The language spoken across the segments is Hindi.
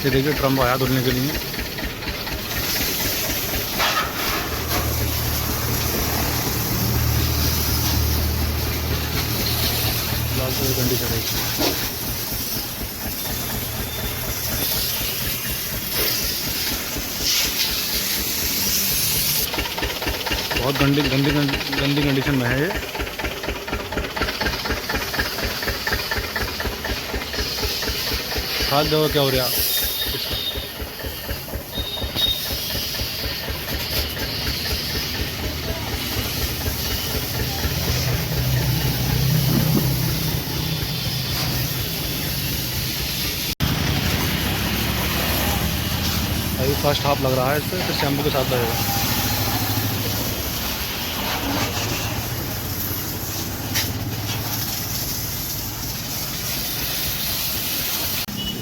ये देखिए ट्रम्प आया धुलने के लिए। लाल कलर की कंडीशन है। बहुत गंदी कंडीशन में है ये। खाद दवा क्या हो रहा इसका। अभी फर्स्ट हाफ लग रहा है इस पर, फिर शैम्पू के साथ लगेगा।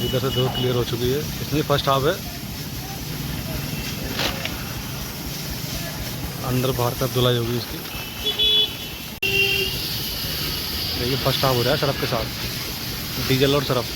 इधर से धूप क्लियर हो चुकी है, इसमें फर्स्ट हाफ है। अंदर बाहर तक धुलाई होगी इसकी। देखिए फर्स्ट हाफ हो रहा है सरफ के साथ, डीजल और सरफ।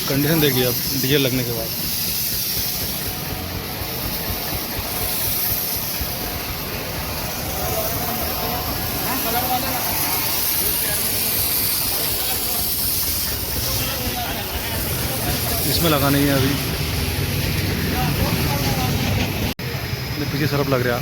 कंडीशन देखिए अब डीजल लगने के बाद। इसमें लगा नहीं है अभी, पीछे सरफ लग रहा।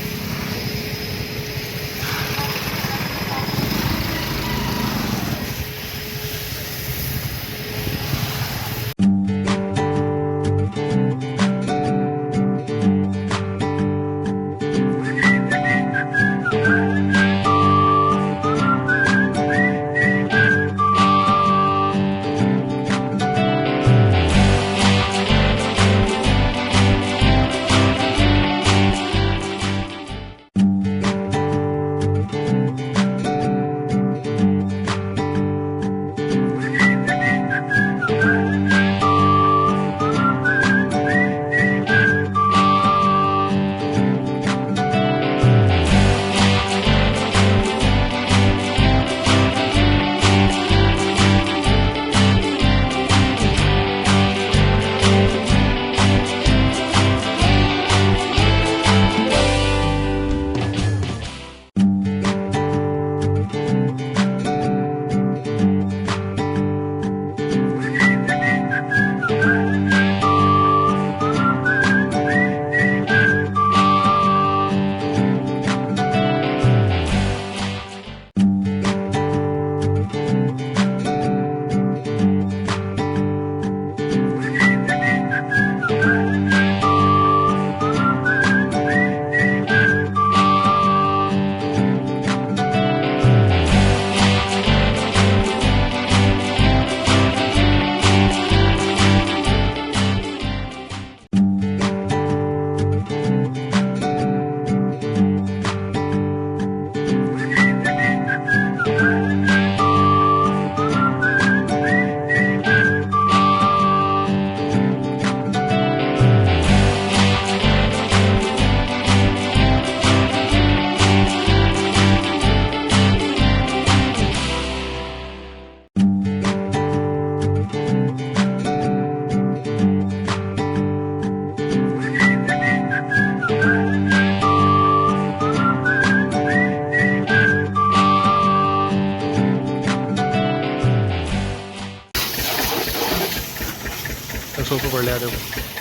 सोफे पड़ लिया देखो।